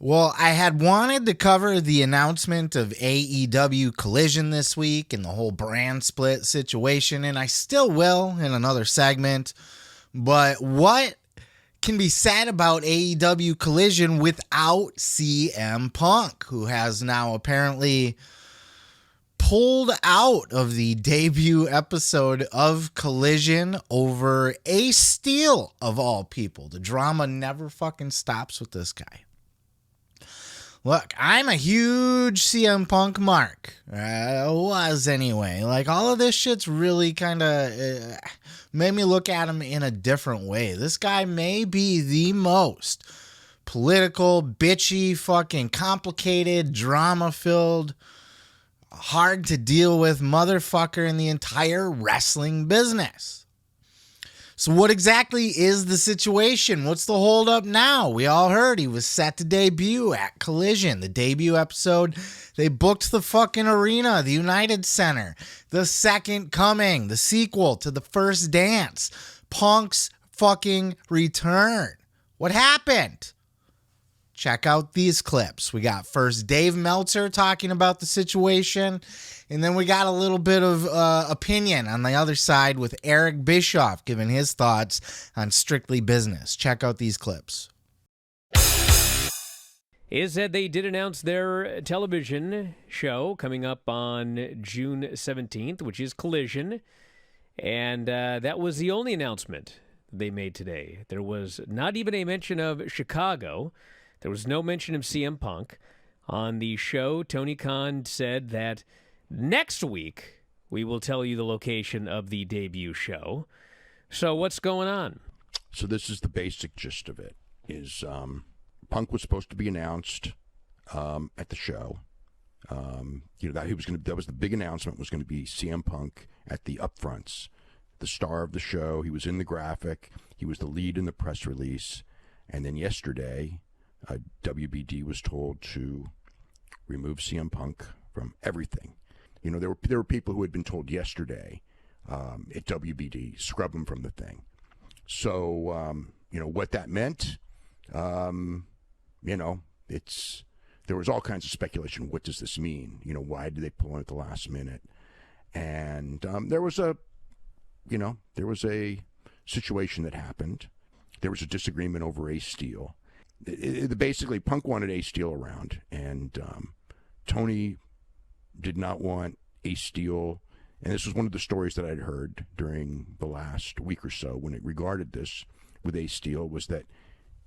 Well, I had wanted to cover the announcement of AEW Collision this week and the whole brand split situation, and I still will in another segment. But what can be said about AEW Collision without CM Punk, who has now apparently pulled out of the debut episode of Collision over Ace Steel, of all people? The drama never fucking stops with this guy. Look, I'm a huge CM Punk mark. Was anyway. Like, all of this shit's really kind of made me look at him in a different way. This guy may be the most political, bitchy, fucking complicated, drama-filled, hard to deal with motherfucker in the entire wrestling business. So what exactly is the situation? What's the holdup now? We all heard he was set to debut at Collision. The debut episode, they booked the fucking arena, the United Center, the Second Coming, the sequel to The First Dance, Punk's fucking return. What happened? Check out these clips. We got first Dave Meltzer talking about the situation, and then we got a little bit of opinion on the other side with Eric Bischoff giving his thoughts on Strictly Business. Check out these clips. Is that they did announce their television show coming up on June 17th, which is Collision, and that was the only announcement they made today. There was not even a mention of Chicago. There was no mention of CM Punk. On the show, Tony Khan said that next week we will tell you the location of the debut show. So what's going on? So this is the basic gist of it. Is Punk was supposed to be announced at the show. That was the big announcement, was going to be CM Punk at the upfronts, the star of the show. He was in the graphic. He was the lead in the press release. And then yesterday, WBD was told to remove CM Punk from everything. You know, there were people who had been told yesterday at WBD, scrub him from the thing. So, what that meant, there was all kinds of speculation. What does this mean? Why did they pull in at the last minute? And there was a situation that happened. There was a disagreement over Ace Steel. Basically, Punk wanted Ace Steel around, and Tony did not want Ace Steel. And this was one of the stories that I'd heard during the last week or so when it regarded this with Ace Steel, was that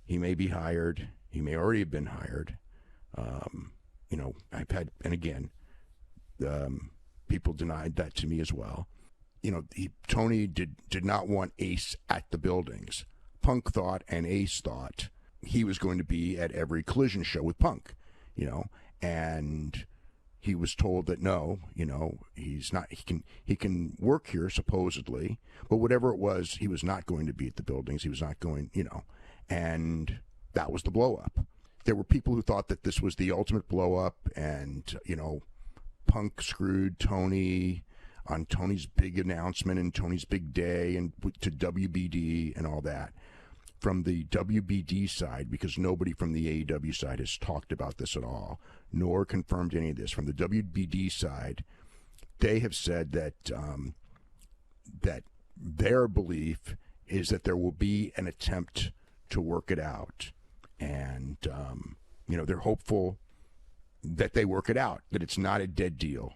he may be hired, he may already have been hired. I've had, and again, people denied that to me as well. Tony did not want Ace at the buildings. Punk thought, and Ace thought, he was going to be at every Collision show with Punk, and he was told that no, he's not. He can work here supposedly, but whatever it was, he was not going to be at the buildings. He was not going, and that was the blow up. There were people who thought that this was the ultimate blow up, and Punk screwed Tony on Tony's big announcement and Tony's big day and to WBD and all that. From the WBD side, because nobody from the AEW side has talked about this at all, nor confirmed any of this. From the WBD side, they have said that that their belief is that there will be an attempt to work it out, and they're hopeful that they work it out, that it's not a dead deal.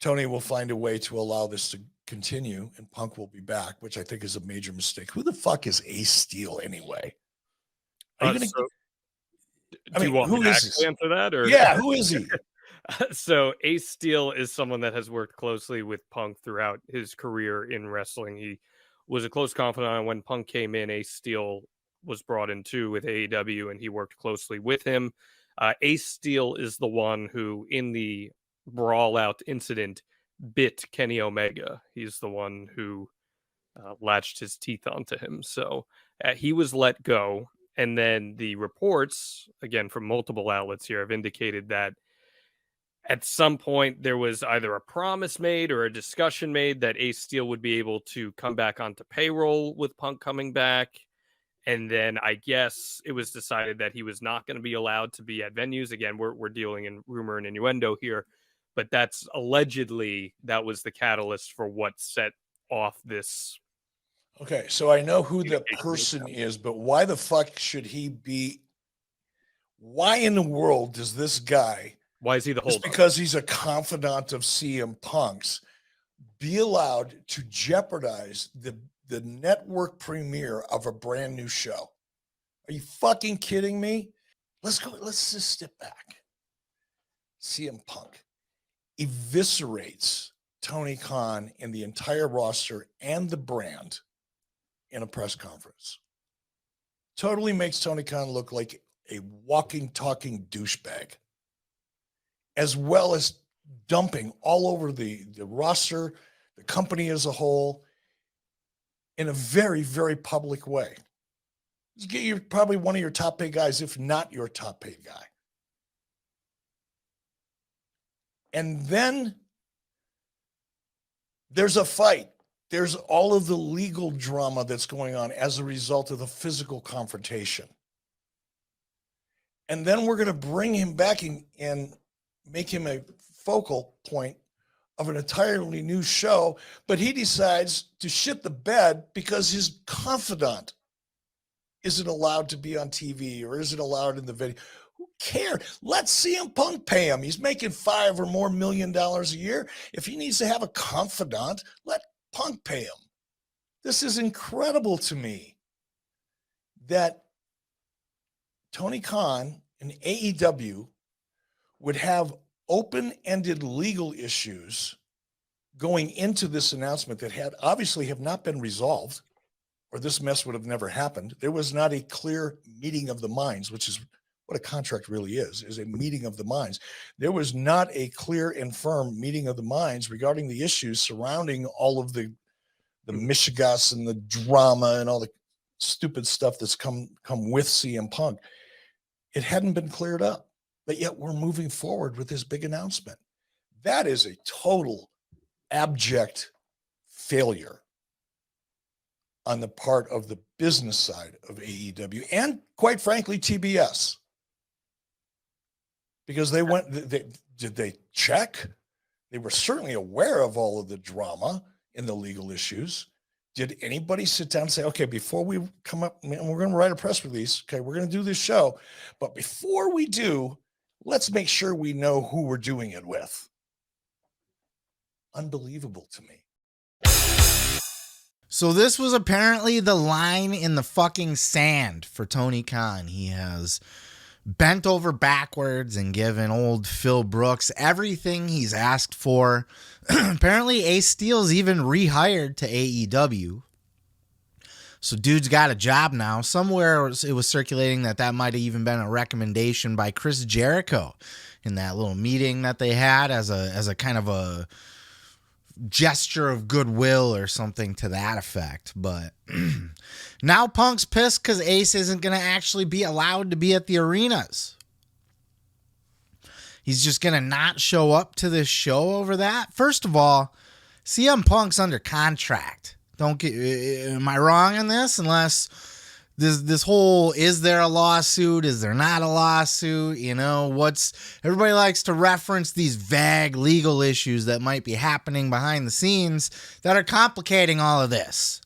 Tony will find a way to allow this to continue, and Punk will be back, which I think is a major mistake. Who the fuck is Ace Steel anyway? Do you want me to answer that? Or? Yeah, who is he? So Ace Steel is someone that has worked closely with Punk throughout his career in wrestling. He was a close confidant when Punk came in. Ace Steel was brought in too with AEW, and he worked closely with him. Ace Steel is the one who, in the brawl out incident, bit Kenny Omega. He's the one who latched his teeth onto him. So he was let go. And then the reports, again, from multiple outlets here, have indicated that at some point there was either a promise made or a discussion made that Ace Steel would be able to come back onto payroll with Punk coming back. And then I guess it was decided that he was not going to be allowed to be at venues. Again, we're dealing in rumor and innuendo here, but that's allegedly that was the catalyst for what set off this. Okay, so I know who the person is, but why the fuck should he be? Why in the world does this guy, Why is he the just holdover? because he's a confidant of CM Punk's, be allowed to jeopardize the network premiere of a brand new show? Are you fucking kidding me? Let's just step back. CM Punk eviscerates Tony Khan and the entire roster and the brand in a press conference. Totally makes Tony Khan look like a walking, talking douchebag, as well as dumping all over the roster, the company as a whole, in a very, very public way. You're probably one of your top paid guys, if not your top paid guy. And then there's a fight. There's all of the legal drama that's going on as a result of the physical confrontation. And then we're going to bring him back and make him a focal point of an entirely new show, but he decides to shit the bed because his confidant isn't allowed to be on TV or isn't allowed in the video. Who cares? Let CM Punk pay him. He's making $5 or more million a year. If he needs to have a confidant, let Punk pay him. This is incredible to me that Tony Khan and AEW would have open-ended legal issues going into this announcement that had obviously have not been resolved, or this mess would have never happened. There was not a clear meeting of the minds, which is what a contract really is a meeting of the minds. There was not a clear and firm meeting of the minds regarding the issues surrounding all of the mishigas and the drama and all the stupid stuff that's come with CM Punk. It hadn't been cleared up, but yet we're moving forward with this big announcement. That is a total abject failure on the part of the business side of AEW and, quite frankly, TBS. Because did they check? They were certainly aware of all of the drama and the legal issues. Did anybody sit down and say, okay, before we come up, and we're going to write a press release, okay, we're going to do this show, but before we do, let's make sure we know who we're doing it with. Unbelievable to me. So this was apparently the line in the fucking sand for Tony Khan. He has bent over backwards and given old Phil Brooks everything he's asked for. Apparently Ace Steel's even rehired to AEW. So dude's got a job now. Somewhere it was circulating that might have even been a recommendation by Chris Jericho in that little meeting that they had as a kind of a gesture of goodwill or something to that effect. But now Punk's pissed because Ace isn't going to actually be allowed to be at the arenas. He's just going to not show up to this show over that. First of all, CM Punk's under contract. Am I wrong on this? Unless this whole, is there a lawsuit? Is there not a lawsuit? You know, everybody likes to reference these vague legal issues that might be happening behind the scenes that are complicating all of this.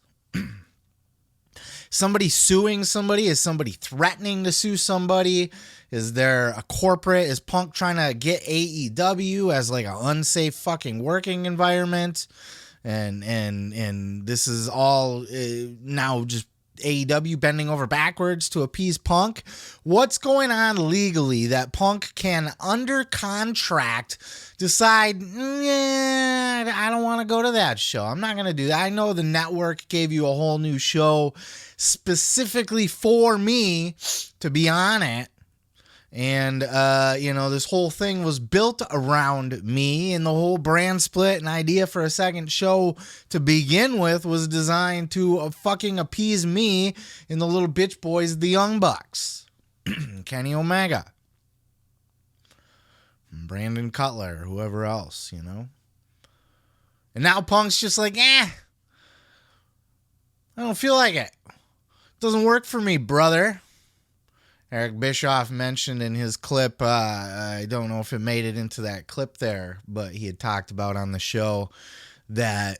Somebody suing somebody? Is somebody threatening to sue somebody? Is there a corporate? Is Punk trying to get AEW as like an unsafe fucking working environment? And this is all now just AEW bending over backwards to appease Punk. What's going on legally that Punk can, under contract, decide, I don't want to go to that show. I'm not going to do that. I know the network gave you a whole new show specifically for me to be on it. And, this whole thing was built around me, and the whole brand split and idea for a second show to begin with was designed to fucking appease me and the little bitch boys, the Young Bucks, Kenny Omega, Brandon Cutler, whoever else, And now Punk's just like, I don't feel like it. Doesn't work for me, brother. Eric Bischoff mentioned in his clip, I don't know if it made it into that clip there, but he had talked about on the show that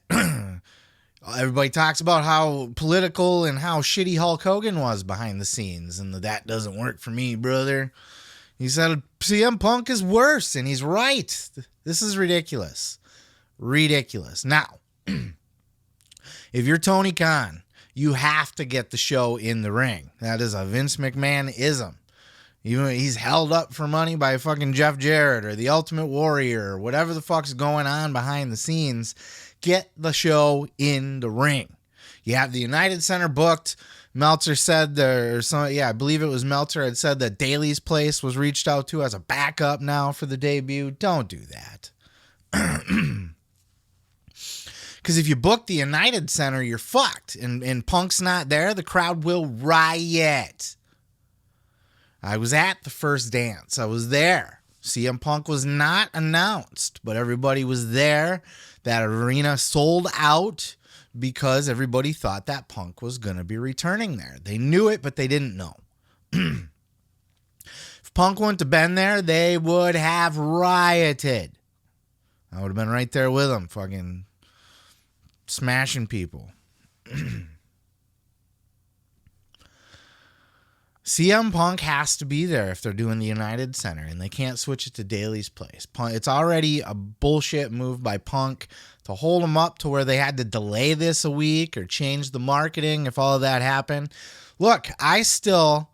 everybody talks about how political and how shitty Hulk Hogan was behind the scenes, and that doesn't work for me, brother. He said CM Punk is worse, and he's right. This is ridiculous. Ridiculous. Now, if you're Tony Khan, you have to get the show in the ring. That is a Vince McMahon-ism. He's held up for money by fucking Jeff Jarrett or the Ultimate Warrior or whatever the fuck's going on behind the scenes. Get the show in the ring. You have the United Center booked. Meltzer said I believe it was Meltzer had said that Daly's Place was reached out to as a backup now for the debut. Don't do that. Because if you book the United Center, you're fucked. And Punk's not there, the crowd will riot. I was at the first dance. I was there. CM Punk was not announced, but everybody was there. That arena sold out because everybody thought that Punk was going to be returning there. They knew it, but they didn't know. If Punk wouldn't have been there, they would have rioted. I would have been right there with them, fucking smashing people. CM Punk has to be there if they're doing the United Center, and they can't switch it to Daly's Place. It's already a bullshit move by Punk to hold him up to where they had to delay this a week or change the marketing if all of that happened. Look, I still,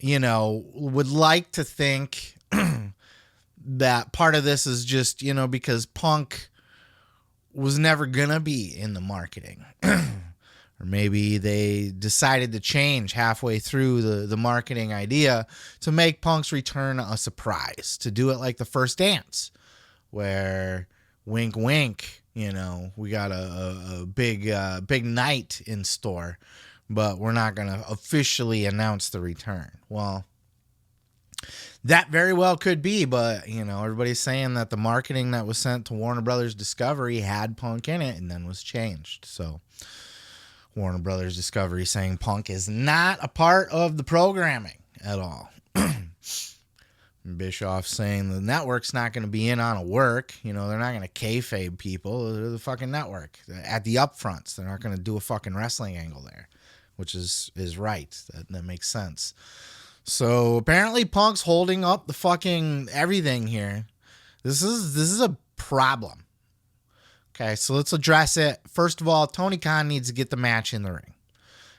would like to think that part of this is just, because Punk was never going to be in the marketing. Or maybe they decided to change halfway through the marketing idea to make Punk's return a surprise, to do it like the first dance, where wink, wink, we got a big night in store, but we're not going to officially announce the return. Well, that very well could be, but, everybody's saying that the marketing that was sent to Warner Brothers Discovery had Punk in it and then was changed. So Warner Brothers Discovery saying Punk is not a part of the programming at all. Bischoff saying the network's not going to be in on a work. They're not going to kayfabe people. They're the fucking network. At the upfronts, they're not going to do a fucking wrestling angle there, which is right. That makes sense. So apparently Punk's holding up the fucking everything here. This is a problem. Okay, so let's address it. First of all, Tony Khan needs to get the match in the ring.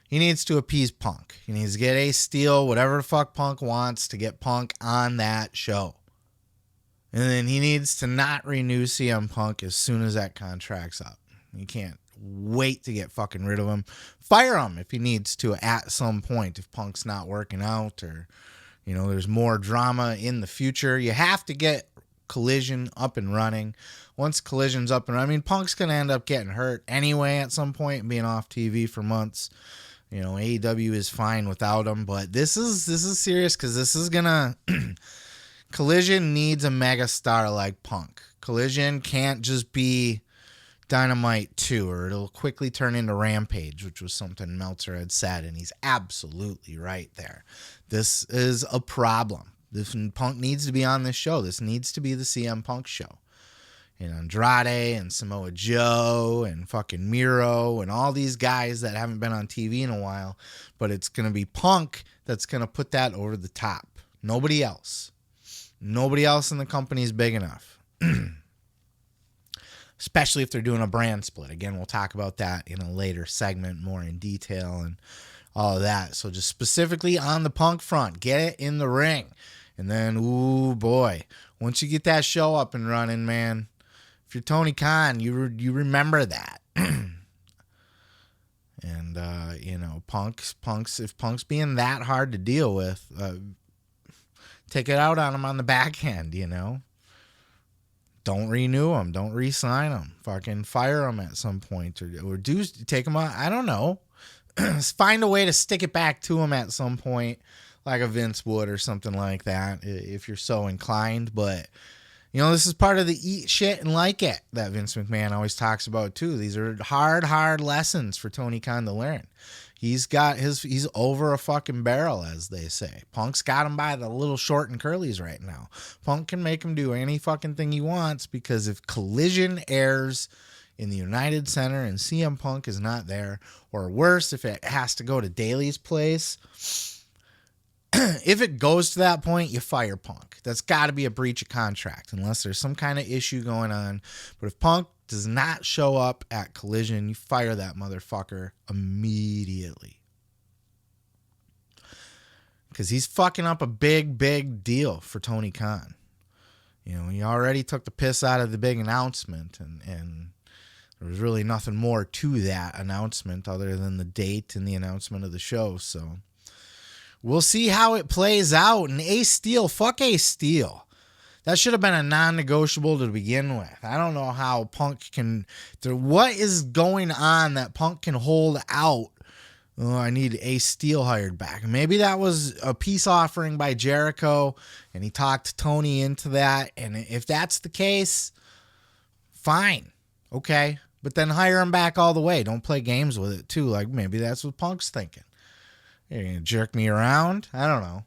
He needs to appease Punk. He needs to get Ace Steel, whatever the fuck Punk wants, to get Punk on that show. And then he needs to not renew CM Punk as soon as that contract's up. You can't wait to get fucking rid of him. Fire him if he needs to at some point if Punk's not working out or, there's more drama in the future. You have to get Collision up and running. Once Collision's up and running, Punk's going to end up getting hurt anyway at some point and being off TV for months. AEW is fine without him, but this is serious because this is going to... Collision needs a mega star like Punk. Collision can't just be Dynamite 2 or it'll quickly turn into Rampage, which was something Meltzer had said, and he's absolutely right there. This is a problem. Punk needs to be on this show. This needs to be the CM Punk show. And Andrade and Samoa Joe and fucking Miro and all these guys that haven't been on TV in a while. But it's going to be Punk that's going to put that over the top. Nobody else. Nobody else in the company is big enough. Especially if they're doing a brand split. Again, we'll talk about that in a later segment more in detail and all of that. So just specifically on the Punk front, get it in the ring. And then, ooh, boy, once you get that show up and running, man, if you're Tony Khan, you remember that. And, if Punk's being that hard to deal with, take it out on him on the back end, Don't renew him. Don't re-sign him. Fucking fire him at some point. Or take him out. I don't know. Find a way to stick it back to him at some point, like a Vince would or something like that, if you're so inclined. But, this is part of the eat shit and like it that Vince McMahon always talks about, too. These are hard lessons for Tony Khan to learn. He's over a fucking barrel, as they say. Punk's got him by the little short and curlies right now. Punk can make him do any fucking thing he wants, because if Collision airs in the United Center and CM Punk is not there, or worse, if it has to go to Daly's place, if it goes to that point, you fire Punk. That's got to be a breach of contract, unless there's some kind of issue going on. But if Punk does not show up at Collision, you fire that motherfucker immediately. Because he's fucking up a big, big deal for Tony Khan. You know, he already took the piss out of the big announcement, and there was really nothing more to that announcement other than the date and the announcement of the show. So we'll see how it plays out. And Ace Steel, fuck Ace Steel. That should have been a non-negotiable to begin with. I don't know how Punk can... What is going on that Punk can hold out? Oh, I need Ace Steel hired back. Maybe that was a peace offering by Jericho, and he talked Tony into that. And if that's the case, fine. Okay. But then hire him back all the way. Don't play games with it, too. Like, maybe that's what Punk's thinking. You're going to jerk me around? I don't know.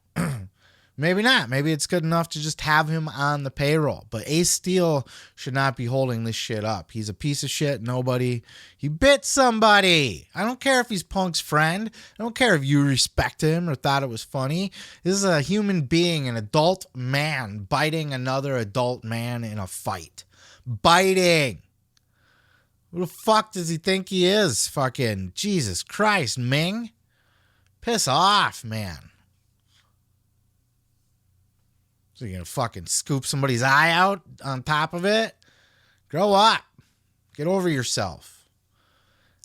Maybe not. Maybe it's good enough to just have him on the payroll. But Ace Steel should not be holding this shit up. He's a piece of shit. Nobody. He bit somebody. I don't care if he's Punk's friend. I don't care if you respect him or thought it was funny. This is a human being, an adult man, biting another adult man in a fight. Biting. Who the fuck does he think he is? Fucking Jesus Christ, Ming. Piss off, man. So you're going to fucking scoop somebody's eye out on top of it? Grow up. Get over yourself.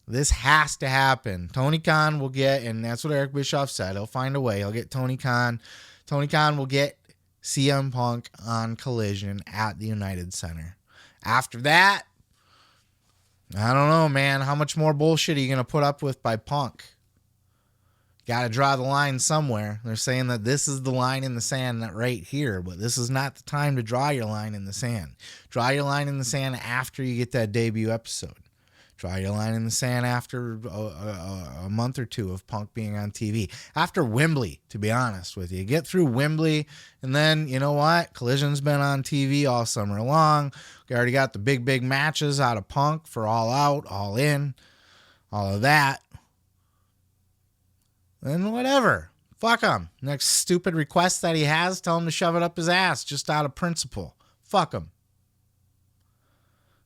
This has to happen. Tony Khan will get, and that's what Eric Bischoff said, he'll find a way. He'll get Tony Khan. Tony Khan will get CM Punk on Collision at the United Center. After that, I don't know, man. How much more bullshit are you going to put up with by Punk? Got to draw the line somewhere. They're saying that this is the line in the sand right here, but this is not the time to draw your line in the sand. Draw your line in the sand after you get that debut episode. Draw your line in the sand after a month or two of Punk being on TV. After Wembley, to be honest with you. Get through Wembley, and then, you know what? Collision's been on TV all summer long. We already got the big matches out of Punk for All Out, All In, all of that. Then whatever. Fuck him. Next stupid request that he has, tell him to shove it up his ass just out of principle. Fuck him.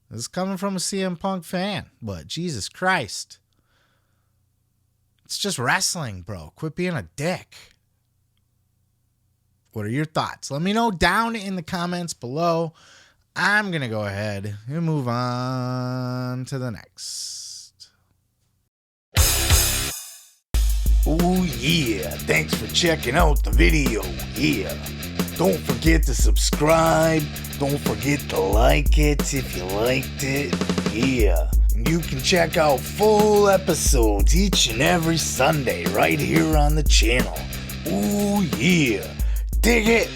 This is coming from a CM Punk fan, but Jesus Christ. It's just wrestling, bro. Quit being a dick. What are your thoughts? Let me know down in the comments below. I'm going to go ahead and move on to the next. Oh yeah, thanks for checking out the video. Yeah, don't forget to subscribe. Don't forget to like it if you liked it. Yeah, and you can check out full episodes each and every Sunday right here on the channel. Oh yeah, dig it.